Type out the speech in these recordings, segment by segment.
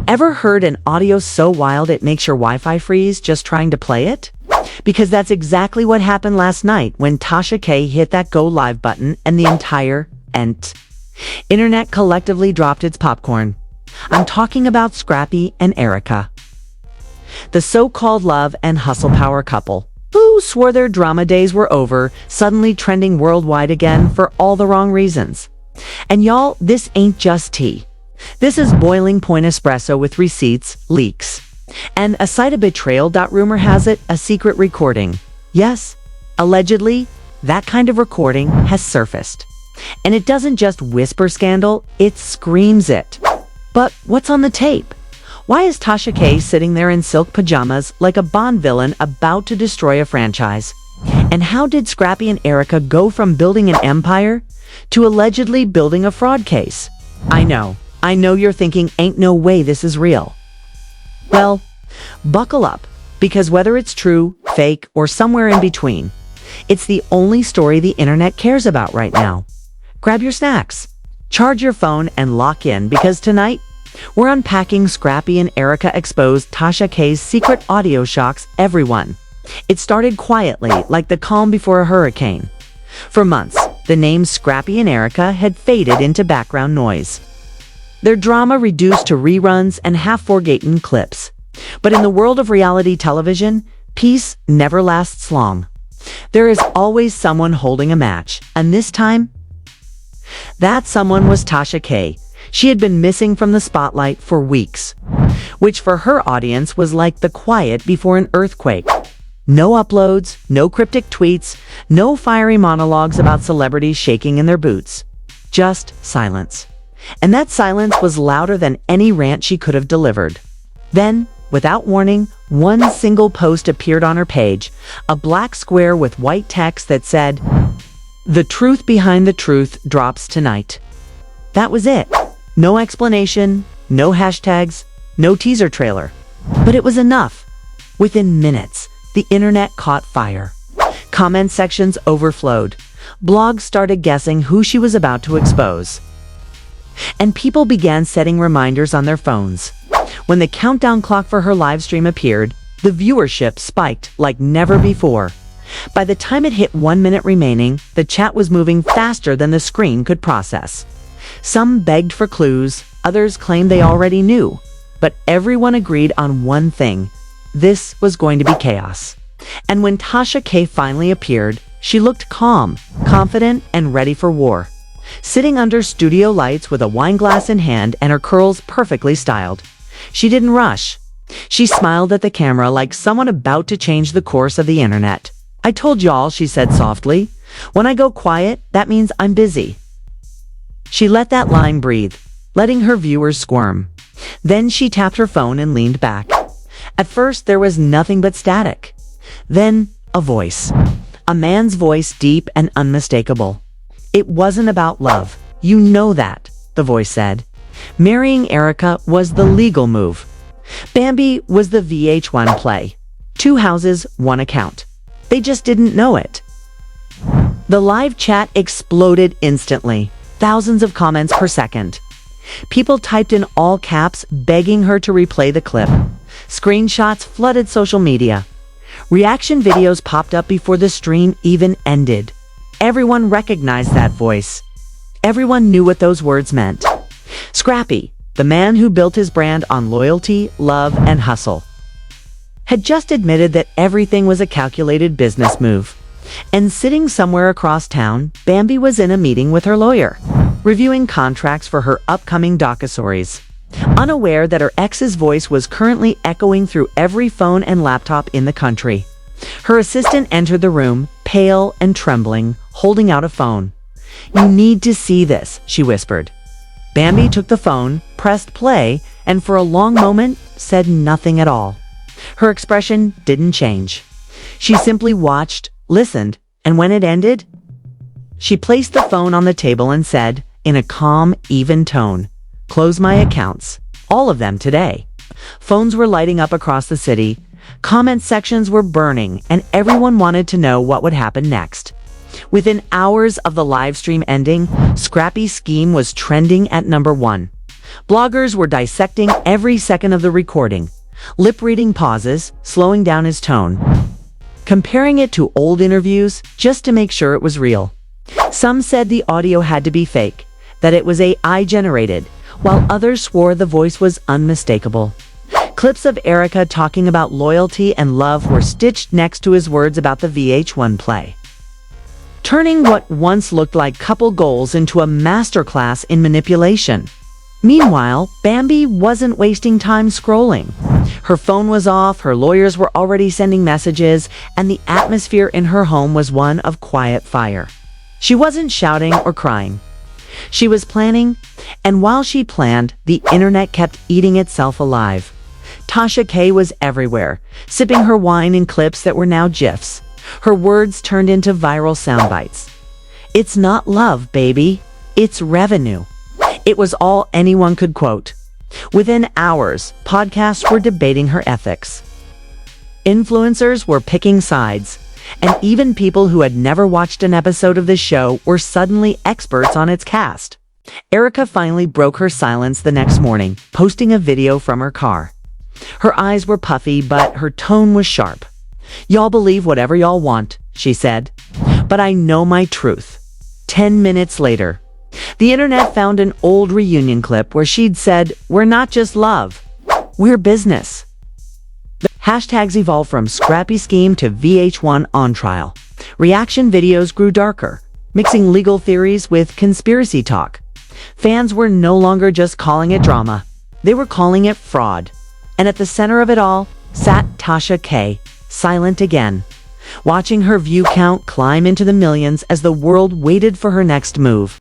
Ever heard an audio so wild it makes your Wi-Fi freeze just trying to play it? Because that's exactly what happened last night when Tasha K hit that go live button and the entire internet collectively dropped its popcorn. I'm talking about Scrappy and Erica, the so-called love and hustle power couple who swore their drama days were over, suddenly trending worldwide again for all the wrong reasons. And y'all, this ain't just tea. This is boiling point espresso with receipts, leaks, and a side of betrayal. Rumor has it, a secret recording. Yes, allegedly, that kind of recording has surfaced. And it doesn't just whisper scandal, it screams it. But what's on the tape? Why is Tasha K sitting there in silk pajamas like a Bond villain about to destroy a franchise? And how did Scrappy and Erica go from building an empire to allegedly building a fraud case? I know you're thinking, ain't no way this is real. Well, buckle up, because whether it's true, fake, or somewhere in between, it's the only story the internet cares about right now. Grab your snacks, charge your phone, and lock in, because tonight, we're unpacking Scrappy and Erica exposed Tasha K's secret audio shocks everyone. It started quietly, like the calm before a hurricane. For months, the names Scrappy and Erica had faded into background noise. Their drama reduced to reruns and half-forgotten clips. But in the world of reality television, peace never lasts long. There is always someone holding a match, and this time, that someone was Tasha K. She had been missing from the spotlight for weeks, which for her audience was like the quiet before an earthquake. No uploads, no cryptic tweets, no fiery monologues about celebrities shaking in their boots. Just silence. And that silence was louder than any rant she could have delivered. Then, without warning, one single post appeared on her page, a black square with white text that said, "The truth behind the truth drops tonight." That was it. No explanation, no hashtags, no teaser trailer. But it was enough. Within minutes, the internet caught fire. Comment sections overflowed. Blogs started guessing who she was about to expose. And people began setting reminders on their phones. When the countdown clock for her live stream appeared, the viewership spiked like never before. By the time it hit 1 minute remaining, the chat was moving faster than the screen could process. Some begged for clues, others claimed they already knew. But everyone agreed on one thing. This was going to be chaos. And when Tasha K finally appeared, she looked calm, confident, and ready for war. Sitting under studio lights with a wine glass in hand and her curls perfectly styled. She didn't rush. She smiled at the camera like someone about to change the course of the internet. "I told y'all," she said softly. "When I go quiet, that means I'm busy." She let that line breathe, letting her viewers squirm. Then she tapped her phone and leaned back. At first, there was nothing but static. Then, a voice. A man's voice, deep and unmistakable. "It wasn't about love. You know that," the voice said. "Marrying Erica was the legal move. Bambi was the VH1 play. 2 houses, 1 account. They just didn't know it." The live chat exploded instantly. Thousands of comments per second. People typed in all caps, begging her to replay the clip. Screenshots flooded social media. Reaction videos popped up before the stream even ended. Everyone recognized that voice. Everyone knew what those words meant. Scrappy, the man who built his brand on loyalty, love, and hustle, had just admitted that everything was a calculated business move. And sitting somewhere across town, Bambi was in a meeting with her lawyer, reviewing contracts for her upcoming docuseries, unaware that her ex's voice was currently echoing through every phone and laptop in the country. Her assistant entered the room, pale and trembling, holding out a phone. "You need to see this," she whispered. Bambi took the phone, pressed play, and for a long moment, said nothing at all. Her expression didn't change. She simply watched, listened, and when it ended, she placed the phone on the table and said, in a calm, even tone, "Close my accounts. All of them today." Phones were lighting up across the city. Comment sections were burning, and everyone wanted to know what would happen next. Within hours of the live stream ending, Scrappy's scheme was trending at #1. Bloggers were dissecting every second of the recording, lip-reading pauses, slowing down his tone, comparing it to old interviews just to make sure it was real. Some said the audio had to be fake, that it was AI-generated, while others swore the voice was unmistakable. Clips of Erica talking about loyalty and love were stitched next to his words about the VH1 play, turning what once looked like couple goals into a masterclass in manipulation. Meanwhile, Bambi wasn't wasting time scrolling. Her phone was off, her lawyers were already sending messages, and the atmosphere in her home was one of quiet fire. She wasn't shouting or crying. She was planning, and while she planned, the internet kept eating itself alive. Tasha K was everywhere, sipping her wine in clips that were now GIFs. Her words turned into viral sound bites. "It's not love, baby. It's revenue." It was all anyone could quote. Within hours, podcasts were debating her ethics. Influencers were picking sides, and even people who had never watched an episode of the show were suddenly experts on its cast. Erica finally broke her silence the next morning, posting a video from her car. Her eyes were puffy, but her tone was sharp. "Y'all believe whatever y'all want," she said, "but I know my truth." 10 minutes later, the internet found an old reunion clip where she'd said, "We're not just love, we're business." The hashtags evolved from Scrappy scheme to VH1 on trial. Reaction videos grew darker, mixing legal theories with conspiracy talk. Fans were no longer just calling it drama, they were calling it fraud. And at the center of it all sat Tasha K, silent again, watching her view count climb into the millions as the world waited for her next move.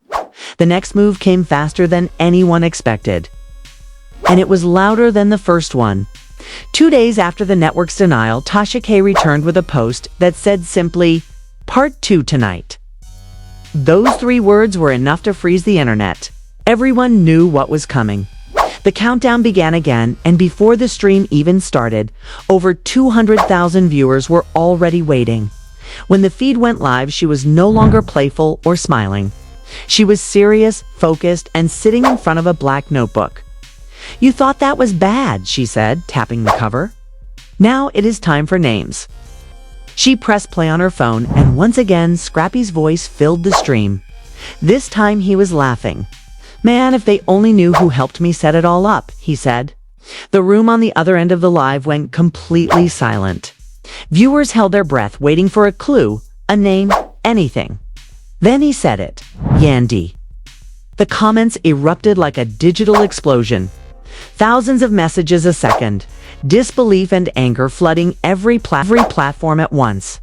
The next move came faster than anyone expected, and it was louder than the first one. 2 days after the network's denial, Tasha K returned with a post that said simply, "Part 2 tonight." Those 3 words were enough to freeze the internet. Everyone knew what was coming. The countdown began again, and before the stream even started, over 200,000 viewers were already waiting. When the feed went live, she was no longer playful or smiling. She was serious, focused, and sitting in front of a black notebook. "You thought that was bad," she said, tapping the cover. "Now it is time for names." She pressed play on her phone, and once again, Scrappy's voice filled the stream. This time he was laughing. "Man, if they only knew who helped me set it all up," he said. The room on the other end of the live went completely silent. Viewers held their breath, waiting for a clue, a name, anything. Then he said it, Yandy. The comments erupted like a digital explosion. Thousands of messages a second, disbelief and anger flooding every platform at once.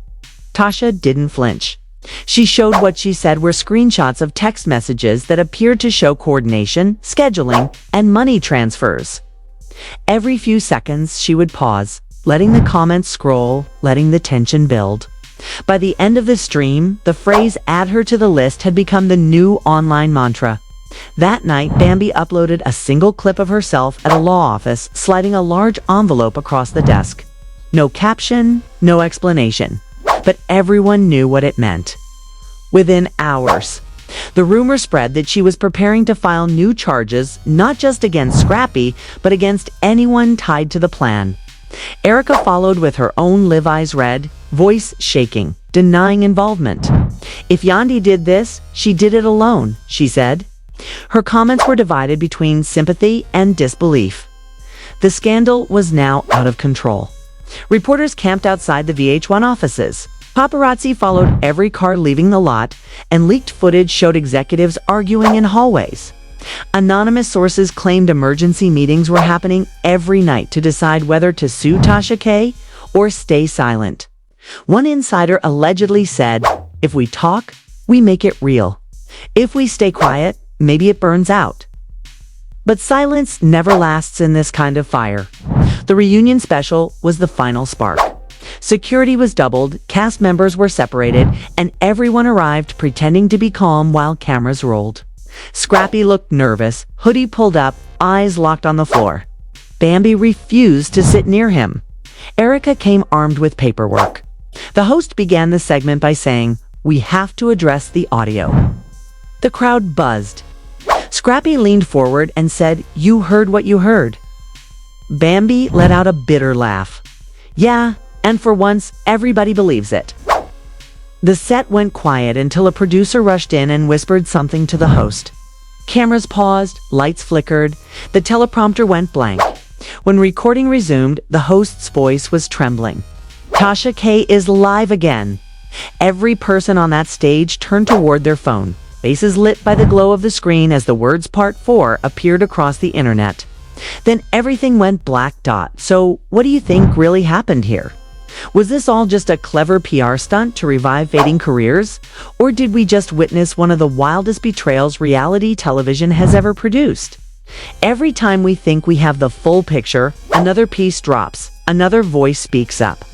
Tasha didn't flinch. She showed what she said were screenshots of text messages that appeared to show coordination, scheduling, and money transfers. Every few seconds, she would pause, letting the comments scroll, letting the tension build. By the end of the stream, the phrase "add her to the list" had become the new online mantra. That night, Bambi uploaded a single clip of herself at a law office, sliding a large envelope across the desk. No caption, no explanation, but everyone knew what it meant. Within hours, the rumor spread that she was preparing to file new charges, not just against Scrappy, but against anyone tied to the plan. Erica followed with her own live eyes red, voice shaking, denying involvement. "If Yandy did this, she did it alone," she said. Her comments were divided between sympathy and disbelief. The scandal was now out of control. Reporters camped outside the VH1 offices. Paparazzi followed every car leaving the lot, and leaked footage showed executives arguing in hallways. Anonymous sources claimed emergency meetings were happening every night to decide whether to sue Tasha K or stay silent. One insider allegedly said, "If we talk, we make it real. If we stay quiet, maybe it burns out." But silence never lasts in this kind of fire. The reunion special was the final spark. Security was doubled, cast members were separated, and everyone arrived pretending to be calm while cameras rolled. Scrappy looked nervous, hoodie pulled up, eyes locked on the floor. Bambi refused to sit near him. Erica came armed with paperwork. The host began the segment by saying, "We have to address the audio." The crowd buzzed. Scrappy leaned forward and said, "You heard what you heard." Bambi let out a bitter laugh. Yeah, and for once, everybody believes it. The set went quiet until a producer rushed in and whispered something to the host. Cameras paused, lights flickered, the teleprompter went blank. When recording resumed, the host's voice was trembling. Tasha K is live again. Every person on that stage turned toward their phone, faces lit by the glow of the screen as the words Part 4 appeared across the internet. Then everything went black dot. So, what do you think really happened here? Was this all just a clever PR stunt to revive fading careers? Or did we just witness one of the wildest betrayals reality television has ever produced? Every time we think we have the full picture, another piece drops, another voice speaks up,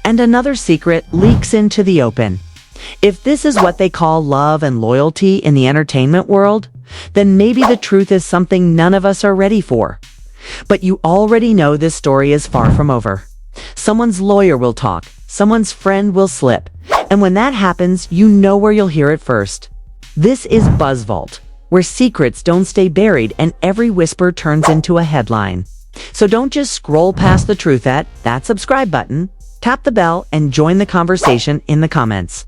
and another secret leaks into the open. If this is what they call love and loyalty in the entertainment world, then maybe the truth is something none of us are ready for. But you already know this story is far from over. Someone's lawyer will talk, someone's friend will slip, and when that happens, you know where you'll hear it first. This is Buzz Vault, where secrets don't stay buried and every whisper turns into a headline. So don't just scroll past the truth at that subscribe button, tap the bell, and join the conversation in the comments.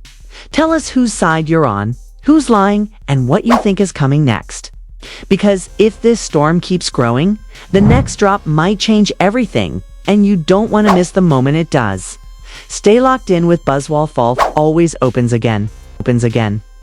Tell us whose side you're on, who's lying, and what you think is coming next. Because if this storm keeps growing, the next drop might change everything, and you don't want to miss the moment it does. Stay locked in with Buzzwall Vault always opens again.